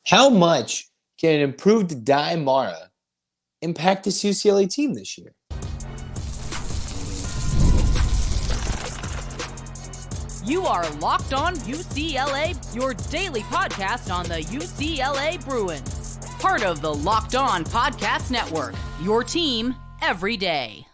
How much can an improved Aday Mara impact this UCLA team this year? You are Locked On UCLA, your daily podcast on the UCLA Bruins. Part of the Locked On Podcast Network, your team every day.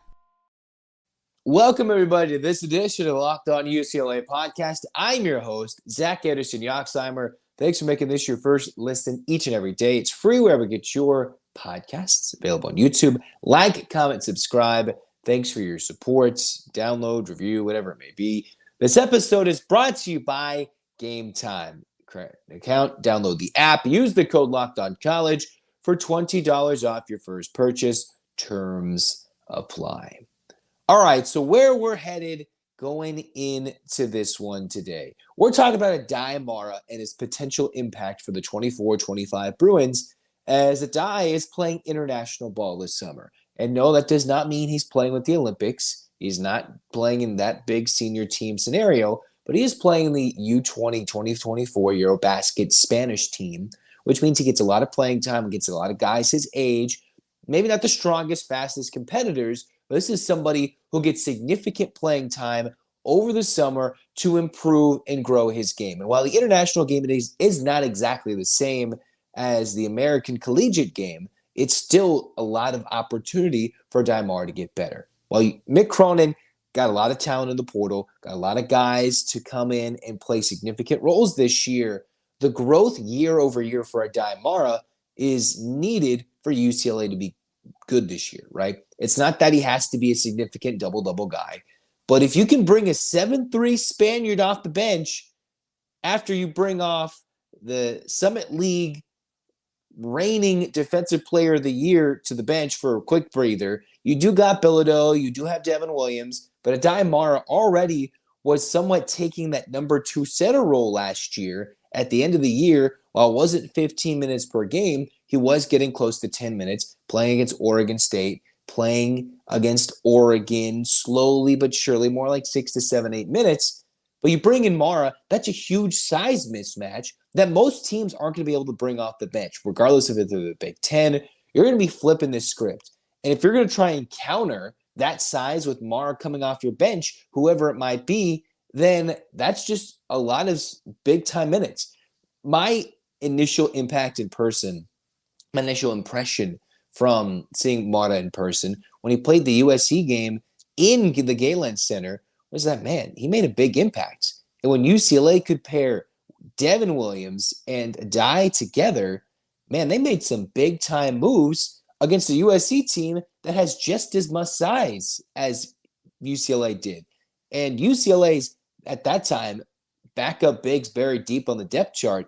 Welcome, everybody, to this edition of the Locked On UCLA podcast. I'm your host, Zach Anderson-Yoxsimer. Thanks for making this your first listen each and every day. It's free wherever you get your podcasts, available on YouTube. Like, comment, subscribe. Thanks for your support, download, review, whatever it may be. This episode is brought to you by Game Time. Create an account, download the app, use the code LOCKEDONCollege for $20 off your first purchase. Terms apply. All right, so where we're headed going into this one today. We're talking about Aday Mara and his potential impact for the 24-25 Bruins as Aday is playing international ball this summer. And no, that does not mean he's playing with the Olympics. He's not playing in that big senior team scenario, but he is playing in the U20 2024 Eurobasket Spanish team, which means he gets a lot of playing time and gets a lot of guys his age. Maybe not the strongest, fastest competitors, but this is somebody who gets significant playing time over the summer to improve and grow his game. And while the international game is not exactly the same as the American collegiate game, it's still a lot of opportunity for Aday Mara to get better. Well, Mick Cronin got a lot of talent in the portal, got a lot of guys to come in and play significant roles this year. The growth year over year for Aday Mara is needed for UCLA to be good this year, right? It's not that he has to be a significant double-double guy, but if you can bring a 7'3" Spaniard off the bench after you bring off the Summit League reigning Defensive Player of the Year to the bench for a quick breather, you do got Bilodeau, you do have Devin Williams, but Aday Mara already was somewhat taking that number 2 center role last year. At the end of the year, while it wasn't 15 minutes per game, he was getting close to 10 minutes, playing against Oregon State, playing against Oregon slowly but surely, more like 6 to 7, 8 minutes. But you bring in Mara, that's a huge size mismatch that most teams aren't going to be able to bring off the bench, regardless of if they're the Big Ten. You're going to be flipping this script. And if you're going to try and counter that size with Mara coming off your bench, whoever it might be, then that's just a lot of big-time minutes. My initial impact in person, my initial impression from seeing Mara in person when he played the USC game in the Galen Center was that, man, he made a big impact. And when UCLA could pair Devin Williams and Aday together, man, they made some big-time moves against a USC team that has just as much size as UCLA did. And UCLA's, at that time, backup bigs buried deep on the depth chart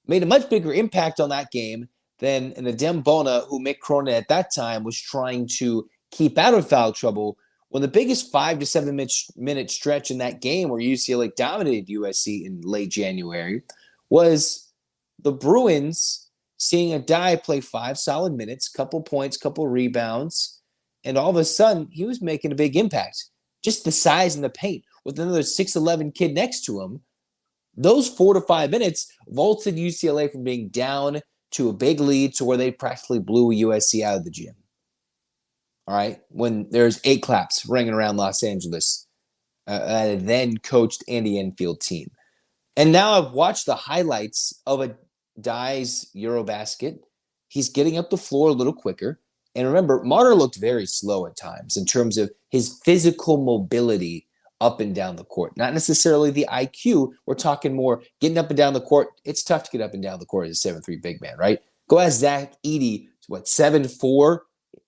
made a much bigger impact on that game than an Adem Bona, who Mick Cronin at that time was trying to keep out of foul trouble, when the biggest 5 to 7 minute stretch in that game where UCLA dominated USC in late January was the Bruins seeing Aday play 5 solid minutes, couple points, couple rebounds, and all of a sudden he was making a big impact. Just the size in the paint with another 6'11" kid next to him. Those 4 to 5 minutes vaulted UCLA from being down to a big lead to where they practically blew USC out of the gym. All right, when there's 8 claps ringing around Los Angeles, a then coached Andy Enfield team. And now I've watched the highlights of Aday's Eurobasket. He's getting up the floor a little quicker. And remember, Mara looked very slow at times in terms of his physical mobility up and down the court. Not necessarily the IQ. We're talking more getting up and down the court. It's tough to get up and down the court as a 7'3" big man, right? Go ask Zach Edey, 7'4"?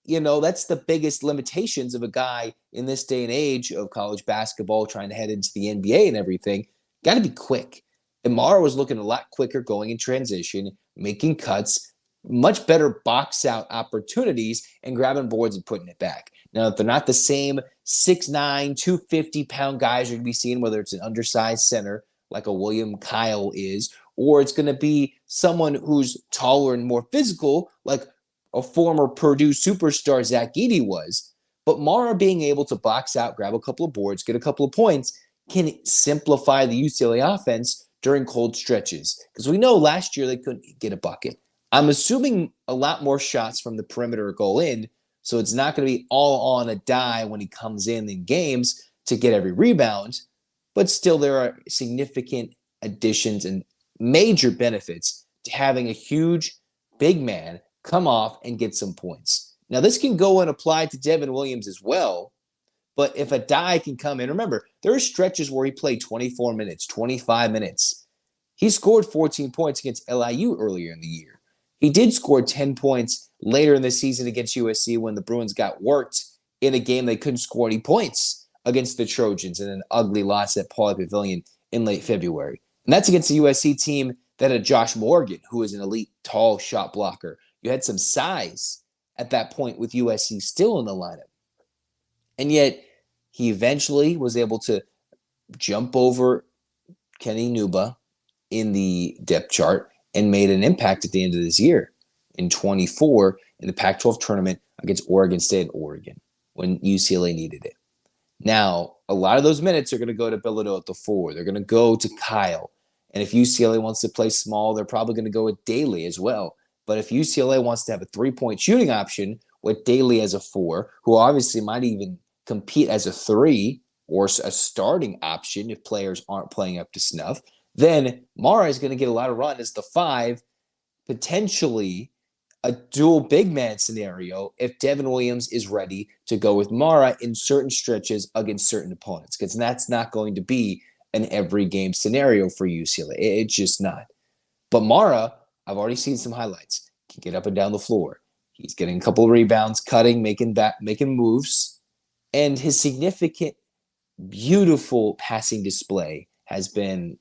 You know, that's the biggest limitations of a guy in this day and age of college basketball trying to head into the NBA and everything. Got to be quick. And Mara was looking a lot quicker going in transition, making cuts, much better box out opportunities, and grabbing boards and putting it back. Now, if they're not the same 6'9", 250-pound guys you're going to be seeing, whether it's an undersized center like a William Kyle is, or it's going to be someone who's taller and more physical like a former Purdue superstar Zach Edey was. But Mara being able to box out, grab a couple of boards, get a couple of points, can simplify the UCLA offense during cold stretches. Because we know last year they couldn't get a bucket. I'm assuming a lot more shots from the perimeter go in, so it's not going to be all on Aday when he comes in games to get every rebound. But still, there are significant additions and major benefits to having a huge big man come off and get some points. Now, this can go and apply to Devin Williams as well. But if Aday can come in, remember, there are stretches where he played 24 minutes, 25 minutes. He scored 14 points against LIU earlier in the year. He did score 10 points later in the season against USC when the Bruins got worked in a game they couldn't score any points against the Trojans in an ugly loss at Pauley Pavilion in late February. And that's against a USC team that had Josh Morgan, who is an elite, tall shot blocker. You had some size at that point with USC still in the lineup. And yet, he eventually was able to jump over Kenny Nuba in the depth chart and made an impact at the end of this year in 24 in the Pac-12 tournament against Oregon State and Oregon when UCLA needed it. Now, a lot of those minutes are going to go to Bilodeau at the 4. They're going to go to Kyle. And if UCLA wants to play small, they're probably going to go with Daly as well. But if UCLA wants to have a 3-point shooting option with Daly as a 4, who obviously might even compete as a 3 or a starting option if players aren't playing up to snuff, then Mara is going to get a lot of run as the 5, potentially a dual big man scenario if Devin Williams is ready to go with Mara in certain stretches against certain opponents, because that's not going to be an every game scenario for UCLA. It's just not. But Mara, I've already seen some highlights, can get up and down the floor. He's getting a couple of rebounds, cutting, making moves. And his significant, beautiful passing display has been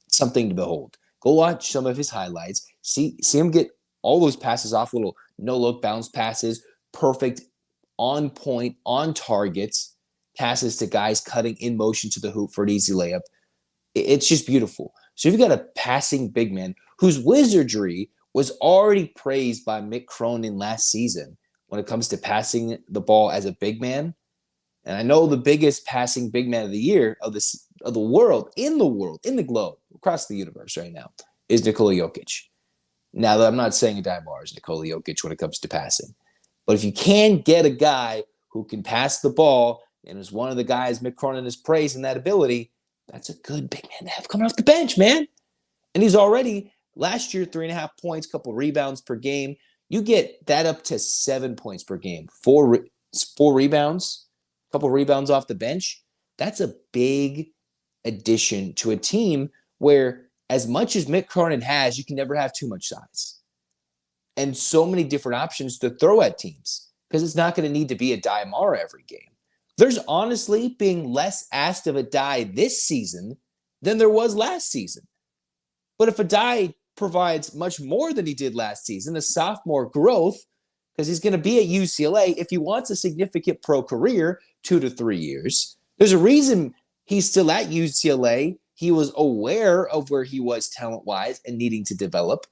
something to behold. Go watch some of his highlights. See him get all those passes off, little no-look bounce passes, perfect, on point, on targets, passes to guys cutting in motion to the hoop for an easy layup. It's just beautiful. So you've got a passing big man whose wizardry was already praised by Mick Cronin last season when it comes to passing the ball as a big man. And I know the biggest passing big man of the year, of the world, in the globe, across the universe right now, is Nikola Jokic. Now, I'm not saying Aday Mara is Nikola Jokic when it comes to passing. But if you can get a guy who can pass the ball and is one of the guys Mick Cronin is praising that ability, that's a good big man to have coming off the bench, man. And he's already, last year, 3.5 points, couple rebounds per game. You get that up to 7 points per game. Four rebounds, couple rebounds off the bench. That's a big addition to a team where, as much as Mick Cronin has, you can never have too much size. And so many different options to throw at teams because it's not going to need to be Aday Mara every game. There's honestly being less asked of Aday this season than there was last season. But if Aday provides much more than he did last season, a sophomore growth, because he's going to be at UCLA, if he wants a significant pro career, 2 to 3 years, there's a reason he's still at UCLA. He was aware of where he was talent-wise and needing to develop.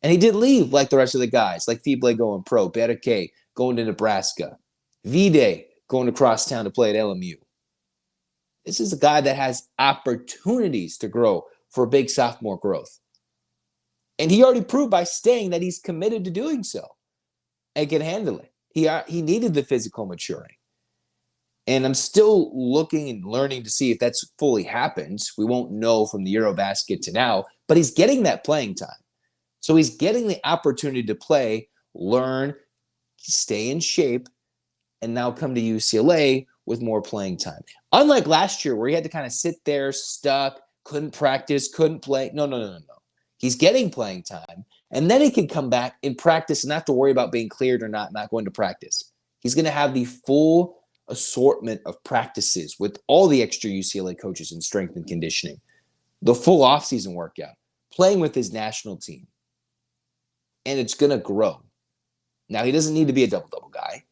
And he didn't leave like the rest of the guys, like Fible going pro, Bereke going to Nebraska, Vide going across town to play at LMU. This is a guy that has opportunities to grow for a big sophomore growth. And he already proved by staying that he's committed to doing so and can handle it. He needed the physical maturing. And I'm still looking and learning to see if that's fully happened. We won't know from the Eurobasket to now, but he's getting that playing time. So he's getting the opportunity to play, learn, stay in shape, and now come to UCLA with more playing time. Unlike last year where he had to kind of sit there, stuck, couldn't practice, couldn't play. No. He's getting playing time, and then he can come back and practice and not have to worry about being cleared or not going to practice. He's going to have the full assortment of practices with all the extra UCLA coaches in strength and conditioning, the full offseason workout, playing with his national team. And it's going to grow. Now, he doesn't need to be a double-double guy,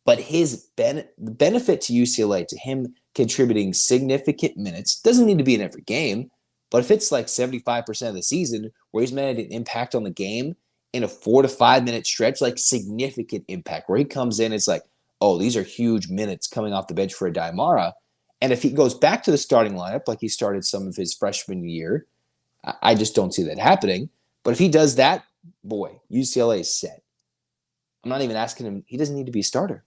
but his benefit to UCLA, to him contributing significant minutes, doesn't need to be in every game, but if it's like 75% of the season where he's made an impact on the game in a 4 to 5 minute stretch, like significant impact, where he comes in, it's like, oh, these are huge minutes coming off the bench for Aday Mara. And if he goes back to the starting lineup like he started some of his freshman year I just don't see that happening. But if he does that, boy, UCLA is set. I'm not even asking him. He doesn't need to be a starter.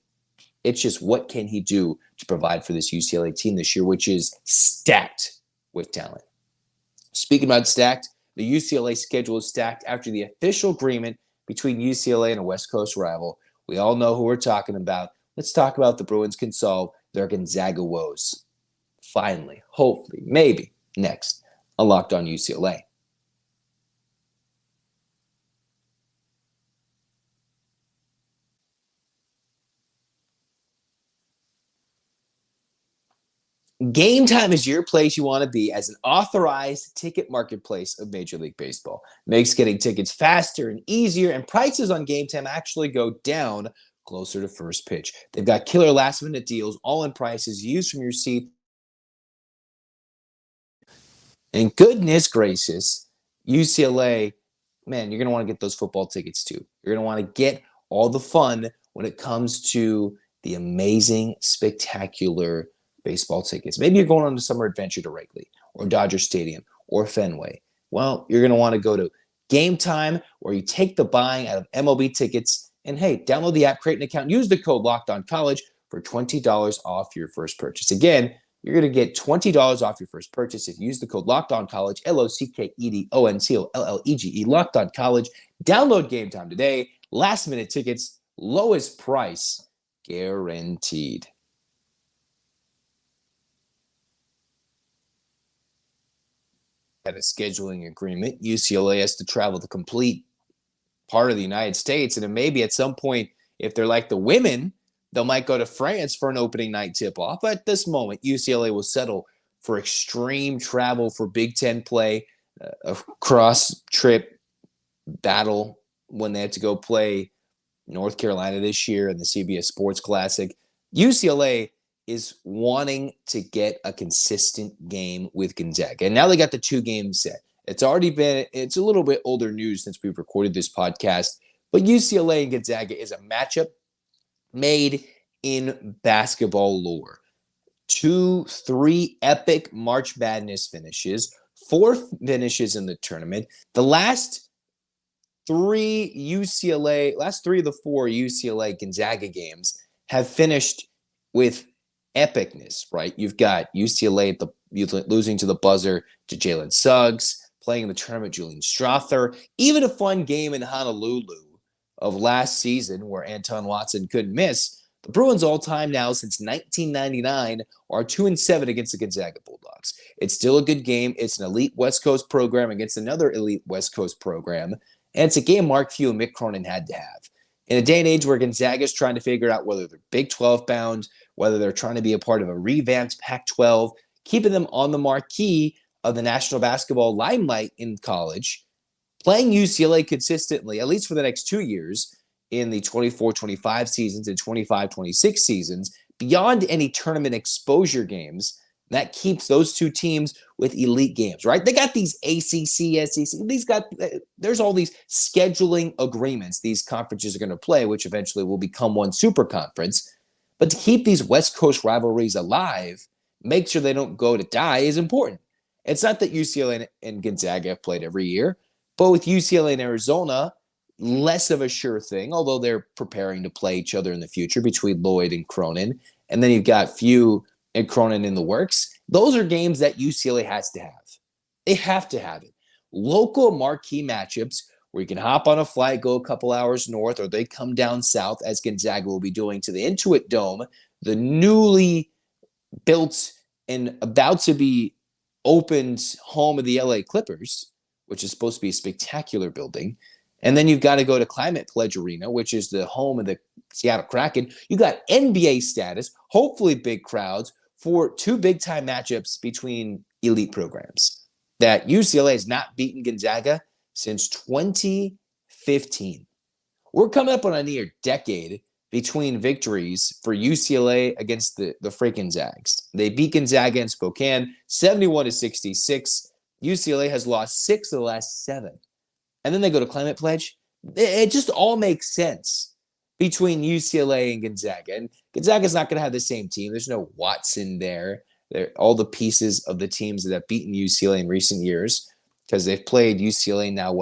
It's just what can he do to provide for this UCLA team this year, which is stacked with talent. Speaking about stacked, the UCLA schedule is stacked after the official agreement between UCLA and a West Coast rival. We all know who we're talking about. Let's talk about the Bruins can solve their Gonzaga woes. Finally, hopefully, maybe next on Locked On UCLA. Game Time is your place you want to be as an authorized ticket marketplace of Major League Baseball. Makes getting tickets faster and easier, and prices on Game Time actually go down closer to first pitch. They've got killer last-minute deals, all-in prices used from your seat. And goodness gracious, UCLA, man, you're going to want to get those football tickets too. You're going to want to get all the fun when it comes to the amazing, spectacular baseball tickets. Maybe you're going on a summer adventure to Wrigley or Dodger Stadium or Fenway. Well, you're going to want to go to Game Time, where you take the buying out of MLB tickets and, hey, download the app, create an account, use the code LOCKEDONCollege for $20 off your first purchase. Again, you're going to get $20 off your first purchase if you use the code LOCKEDONCollege, LOCKEDONCOLLEGE, LOCKEDONCollege. Download Game Time today. Last-minute tickets, lowest price guaranteed. At a scheduling agreement, UCLA has to travel the complete part of the United States, and then maybe at some point, if they're like the women, they might go to France for an opening night tip-off. But at this moment, UCLA will settle for extreme travel for Big Ten play, a cross-trip battle when they have to go play North Carolina this year in the CBS Sports Classic. UCLA is wanting to get a consistent game with Gonzaga. And now they got the 2 games set. It's a little bit older news since we've recorded this podcast, but UCLA and Gonzaga is a matchup made in basketball lore. 2-3 epic March Madness finishes, 4 finishes in the tournament. The last 3 of the 4 UCLA Gonzaga games have finished with epicness, right? You've got UCLA losing to the buzzer to Jalen Suggs, playing in the tournament Julian Strother, even a fun game in Honolulu of last season where Anton Watson couldn't miss. The Bruins all-time now since 1999 are 2-7 against the Gonzaga Bulldogs. It's still a good game. It's an elite West Coast program against another elite West Coast program, and it's a game Mark Few and Mick Cronin had to have. In a day and age where Gonzaga is trying to figure out whether they're Big 12 bound, whether they're trying to be a part of a revamped Pac-12, keeping them on the marquee of the national basketball limelight in college, playing UCLA consistently, at least for the next 2 years, in the 24-25 seasons and 25-26 seasons, beyond any tournament exposure games, that keeps those 2 teams with elite games, right? They got these ACC, SEC, there's all these scheduling agreements these conferences are going to play, which eventually will become one super conference. But to keep these West Coast rivalries alive, make sure they don't go to die is important. It's not that UCLA and Gonzaga have played every year, but with UCLA and Arizona, less of a sure thing, although they're preparing to play each other in the future between Lloyd and Cronin. And then you've got Few and Cronin in the works. Those are games that UCLA has to have. They have to have it. Local marquee matchups where you can hop on a flight, go a couple hours north, or they come down south, as Gonzaga will be doing to the Intuit Dome, the newly built and about to be opened home of the LA Clippers, which is supposed to be a spectacular building. And then you've got to go to Climate Pledge Arena, which is the home of the Seattle Kraken. You got NBA status, hopefully big crowds, for 2 big-time matchups between elite programs that UCLA has not beaten Gonzaga since 2015. We're coming up on a near decade between victories for UCLA against the freaking Zags. They beat Gonzaga in Spokane 71-66. UCLA has lost 6 of the last 7. And then they go to Climate Pledge. It just all makes sense between UCLA and Gonzaga. And Gonzaga's not going to have the same team. There's no Watson there. They're all the pieces of the teams that have beaten UCLA in recent years. because they've played UCLA now,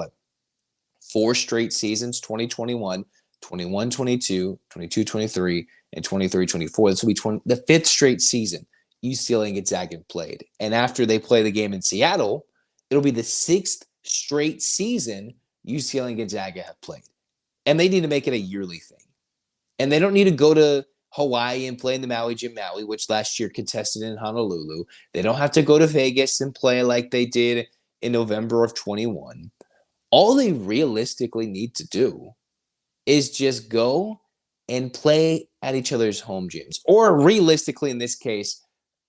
4 straight seasons, 2021, 21-22, 22-23, and 23-24. This will be the 5th straight season UCLA and Gonzaga have played. And after they play the game in Seattle, it'll be the 6th straight season UCLA and Gonzaga have played. And they need to make it a yearly thing. And they don't need to go to Hawaii and play in the Maui Jim Maui, which last year contested in Honolulu. They don't have to go to Vegas and play like they did in November of 21. All they realistically need to do is just go and play at each other's home gyms. Or realistically, in this case,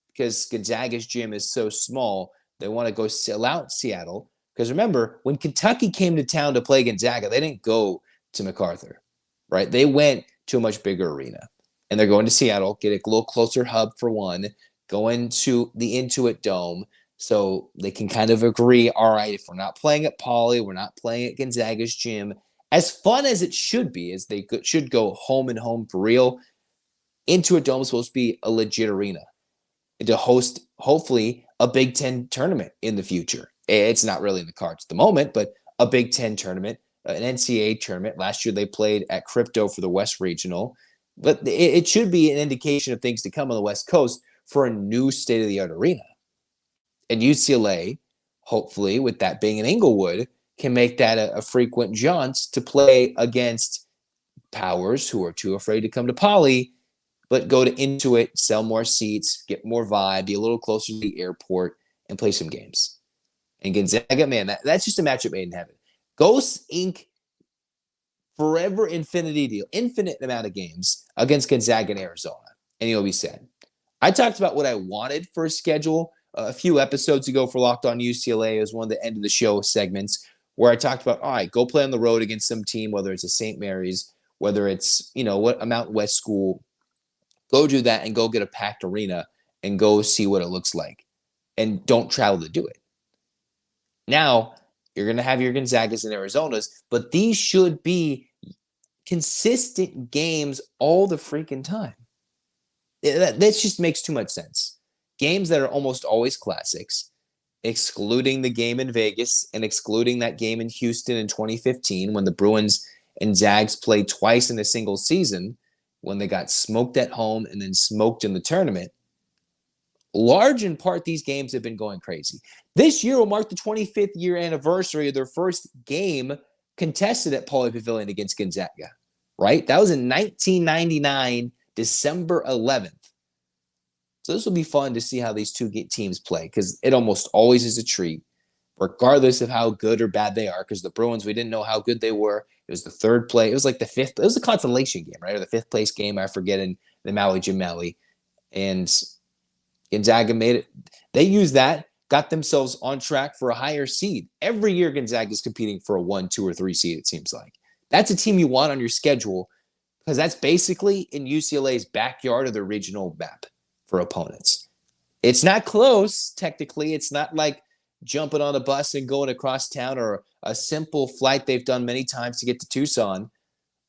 because Gonzaga's gym is so small, they want to go sell out Seattle. Because remember, when Kentucky came to town to play Gonzaga, they didn't go to MacArthur, right? They went to a much bigger arena. And they're going to Seattle, get a little closer hub for one, go into the Intuit Dome, so they can kind of agree, all right, if we're not playing at Pauley, we're not playing at Gonzaga's gym. As fun as it should be, as they should go home and home for real, Intuit Dome is supposed to be a legit arena and to host, hopefully, a Big Ten tournament in the future. It's not really in the cards at the moment, but a Big Ten tournament, an NCAA tournament. Last year they played at Crypto for the West Regional. But it should be an indication of things to come on the West Coast for a new state-of-the-art arena. And UCLA, hopefully, with that being in Inglewood, can make that a frequent jaunt to play against powers who are too afraid to come to Pauley, but go to Intuit, sell more seats, get more vibe, be a little closer to the airport, and play some games. And Gonzaga, man, that's just a matchup made in heaven. Ghosts Inc. forever infinity deal, infinite amount of games against Gonzaga and Arizona. And you'll be sad. I talked about what I wanted for a schedule a few episodes ago for Locked On UCLA. It was one of the end of the show segments where I talked about, all right, go play on the road against some team, whether it's a St. Mary's, whether it's, a Mountain West school. Go do that and go get a packed arena and go see what it looks like. And don't travel to do it. Now, you're going to have your Gonzagas and Arizonas, but these should be consistent games all the freaking time. That just makes too much sense. Games that are almost always classics, excluding the game in Vegas and excluding that game in Houston in 2015 when the Bruins and Zags played twice in a single season, when they got smoked at home and then smoked in the tournament. Large in part, these games have been going crazy. This year will mark the 25th year anniversary of their first game contested at Pauley Pavilion against Gonzaga, right? That was in 1999, December 11th. So this will be fun to see how these two teams play, because it almost always is a treat, regardless of how good or bad they are, because the Bruins, we didn't know how good they were. It was the third play. It was like the fifth. It was a consolation game, right? Or the fifth place game, I forget, in the Maui Jim Maui. And Gonzaga made it. They used that, got themselves on track for a higher seed. Every year, Gonzaga is competing for a 1, 2, or 3 seed, it seems like. That's a team you want on your schedule, because that's basically in UCLA's backyard of the regional map for opponents. It's not close, technically. It's not like jumping on a bus and going across town, or a simple flight they've done many times to get to Tucson.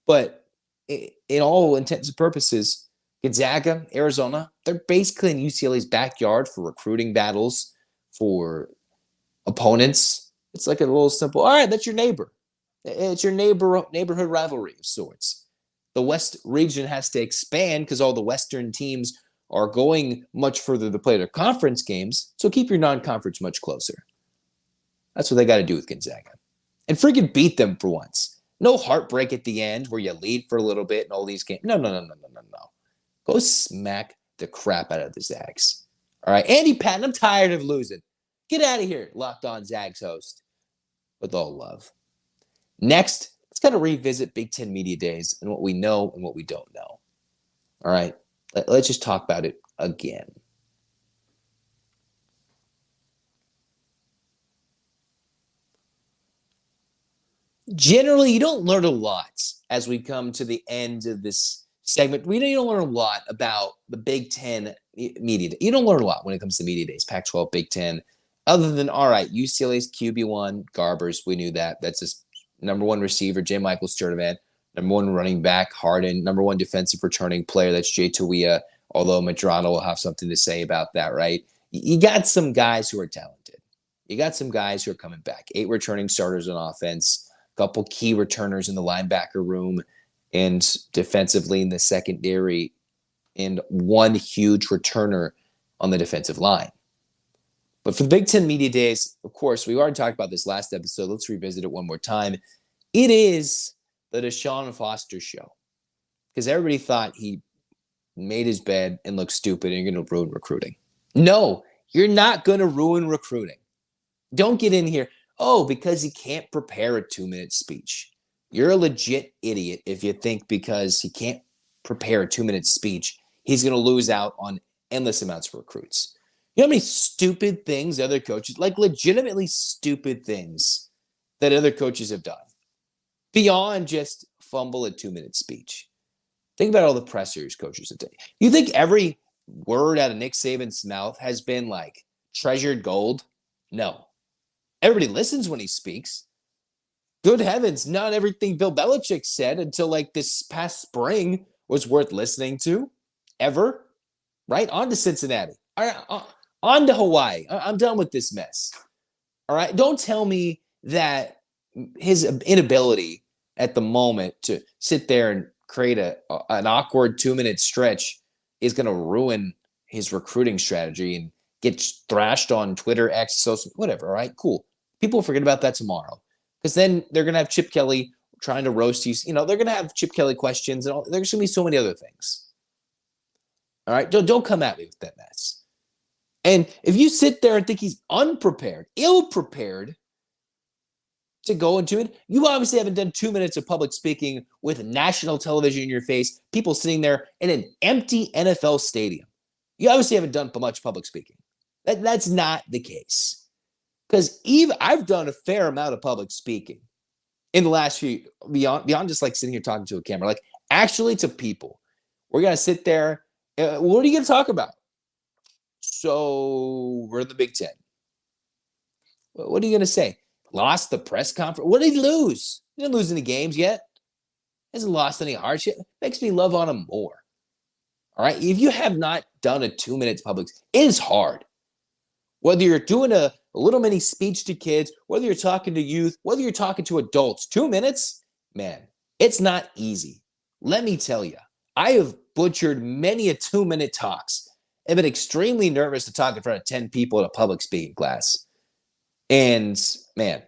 But in all intents and purposes, Gonzaga, Arizona, they're basically in UCLA's backyard for recruiting battles, for opponents. It's like a little simple, all right, that's your neighbor. It's your neighborhood rivalry of sorts. The West region has to expand because all the Western teams are going much further to play their conference games, so keep your non-conference much closer. That's what they got to do with Gonzaga. And freaking beat them for once. No heartbreak at the end where you lead for a little bit and all these games. No. Go smack the crap out of the Zags. All right, Andy Patton, I'm tired of losing. Get out of here, Locked On Zags host. With all love. Next, let's kind of revisit Big Ten Media Days and what we know and what we don't know. All right, let's just talk about it again. Generally, you don't learn a lot as we come to the end of this segment. You don't learn a lot about the Big Ten media day. You don't learn a lot when it comes to media days, Pac-12, Big Ten, other than, all right, UCLA's QB1, Garbers, we knew that. That's his number one receiver, J. Michael Sturdivant, number one running back, Harden, number one defensive returning player, that's Jay Tuia, although Madrano will have something to say about that, right? You got some guys who are talented. You got some guys who are coming back. 8 returning starters on offense, a couple key returners in the linebacker room, and defensively in the secondary, and one huge returner on the defensive line. But for the Big Ten Media Days, of course, we already talked about this last episode. Let's revisit it one more time. It is the DeShaun Foster show. Because everybody thought he made his bed and looked stupid and you're going to ruin recruiting. No, you're not going to ruin recruiting. Don't get in here, because he can't prepare a 2-minute speech. You're a legit idiot if you think because he can't prepare a 2-minute speech, he's going to lose out on endless amounts of recruits. You know how many stupid things other coaches, like legitimately stupid things that other coaches have done beyond just fumble a 2-minute speech? Think about all the pressers coaches have done. You think every word out of Nick Saban's mouth has been like treasured gold? No. Everybody listens when he speaks. Good heavens, not everything Bill Belichick said until like this past spring was worth listening to, ever. Right? On to Cincinnati. All right, on to Hawaii. I'm done with this mess. All right? Don't tell me that his inability at the moment to sit there and create an awkward 2-minute stretch is going to ruin his recruiting strategy and get thrashed on Twitter, X, social, whatever. All right, cool. People forget about that tomorrow because then they're going to have Chip Kelly trying to roast you. You know, they're going to have Chip Kelly questions and all. There's going to be so many other things. All right, don't come at me with that mess. And if you sit there and think he's unprepared, ill-prepared to go into it, you obviously haven't done 2 minutes of public speaking with national television in your face, people sitting there in an empty NFL stadium. You obviously haven't done much public speaking. That's not the case. Because I've done a fair amount of public speaking in the last few, beyond just like sitting here talking to a camera, like actually to people. We're going to sit there. What are you going to talk about? So we're in the Big Ten. What are you going to say? Lost the press conference? What did he lose? He didn't lose any games yet. Hasn't lost any hearts yet. Makes me love on him more. All right? If you have not done a 2 minutes public, it is hard. Whether you're doing a little mini speech to kids, whether you're talking to youth, whether you're talking to adults, 2 minutes, man, it's not easy. Let me tell you, I have butchered many a 2-minute talks. I've been extremely nervous to talk in front of 10 people in a public speaking class. And man,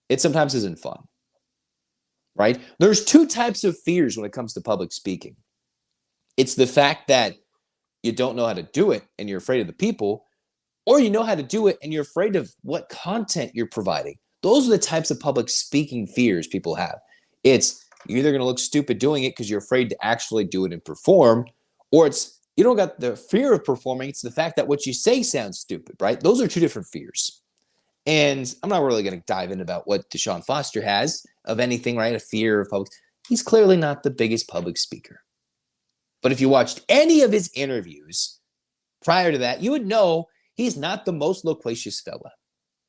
it sometimes isn't fun, right? There's 2 types of fears when it comes to public speaking. It's the fact that you don't know how to do it and you're afraid of the people, or you know how to do it and you're afraid of what content you're providing. Those are the types of public speaking fears people have. It's you're either going to look stupid doing it because you're afraid to actually do it and perform, or it's you don't got the fear of performing. It's the fact that what you say sounds stupid, right? Those are 2 different fears. And I'm not really going to dive in about what DeShaun Foster has of anything, right? A fear of public. He's clearly not the biggest public speaker. But if you watched any of his interviews prior to that, you would know he's not the most loquacious fella.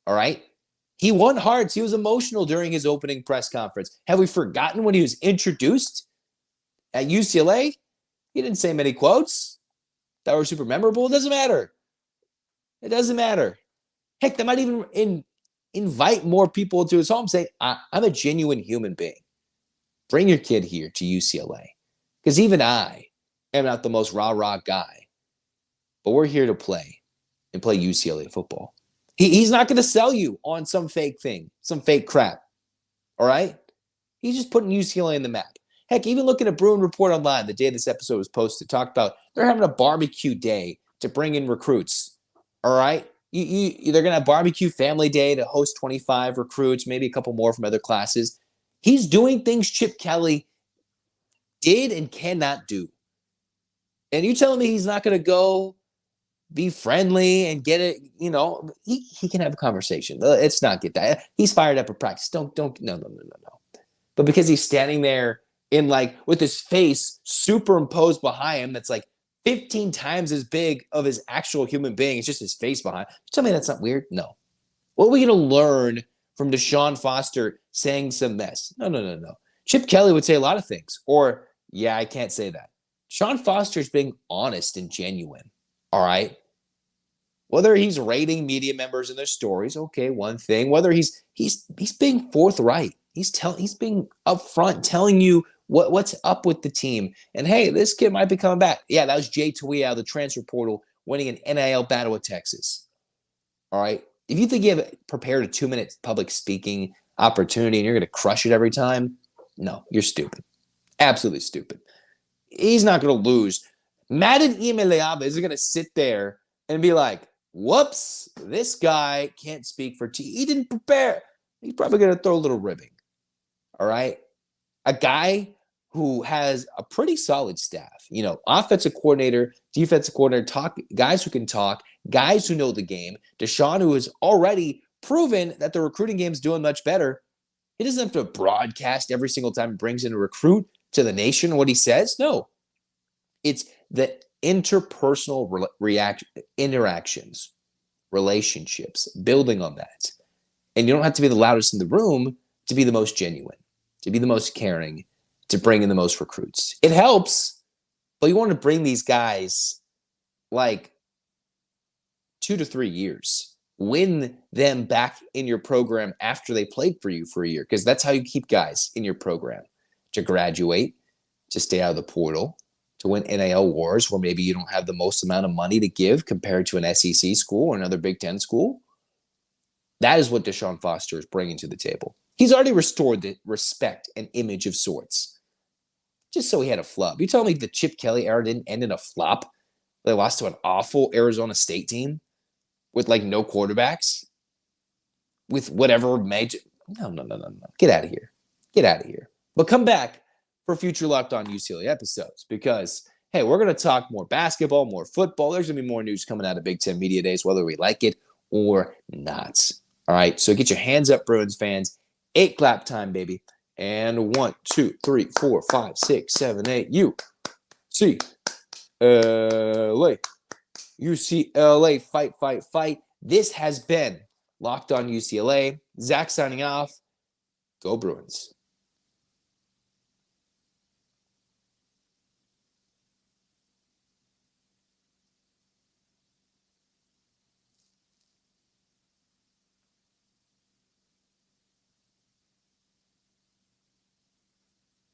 All right? He won hearts. He was emotional during his opening press conference. Have we forgotten when he was introduced at UCLA? He didn't say many quotes that were super memorable. It doesn't matter. It doesn't matter. Heck, they might even invite more people to his home, say, I'm a genuine human being. Bring your kid here to UCLA. Because even I am not the most rah-rah guy. But we're here to play and play UCLA football. He's not going to sell you on some fake thing, some fake crap. All right? He's just putting UCLA in the map. Heck, even looking at Bruin Report Online, the day this episode was posted, talked about they're having a barbecue day to bring in recruits. All right? They're going to have barbecue family day to host 25 recruits, maybe a couple more from other classes. He's doing things Chip Kelly did and cannot do. And you telling me he's not going to go be friendly and get it, he can have a conversation. Let's not get that. He's fired up at practice. No. But because he's standing there with his face superimposed behind him, that's like 15 times as big of his actual human being. It's just his face behind. Tell me that's not weird? No. What are we going to learn from DeShaun Foster saying some mess? No. Chip Kelly would say a lot of things. Or, yeah, I can't say that. DeShaun Foster is being honest and genuine. All right? Whether he's rating media members in their stories, okay, one thing. Whether he's being forthright, he's being upfront, telling you what's up with the team. And hey, this kid might be coming back. Yeah, that was Jay Tui out of the transfer portal, winning an NIL battle with Texas. All right, if you think you have prepared a 2-minute public speaking opportunity and you're going to crush it every time, no, you're stupid. Absolutely stupid. He's not going to lose. Madden Imeleava isn't going to sit there and be like, whoops, this guy can't speak for He didn't prepare. He's probably going to throw a little ribbing. All right? A guy who has a pretty solid staff. Offensive coordinator, defensive coordinator, guys who can talk, guys who know the game. DeShaun, who has already proven that the recruiting game is doing much better. He doesn't have to broadcast every single time he brings in a recruit to the nation what he says. No. It's the interpersonal interactions, relationships, building on that. And you don't have to be the loudest in the room to be the most genuine, to be the most caring, to bring in the most recruits. It helps, but you want to bring these guys like 2 to 3 years. Win them back in your program after they played for you for a year, because that's how you keep guys in your program, to graduate, to stay out of the portal, to win NIL wars where maybe you don't have the most amount of money to give compared to an SEC school or another Big Ten school. That is what DeShaun Foster is bringing to the table. He's already restored the respect and image of sorts. Just so he had a flop. You tell me the Chip Kelly era didn't end in a flop? They lost to an awful Arizona State team with like no quarterbacks? With whatever major... No. Get out of here. Get out of here. But come back for future Locked On UCLA episodes because, hey, we're going to talk more basketball, more football. There's going to be more news coming out of Big Ten Media Days, whether we like it or not. All right, so get your hands up, Bruins fans. 8 clap time, baby. And 1, 2, 3, 4, 5, 6, 7, 8. UCLA. UCLA, fight, fight, fight. This has been Locked On UCLA. Zach signing off. Go Bruins.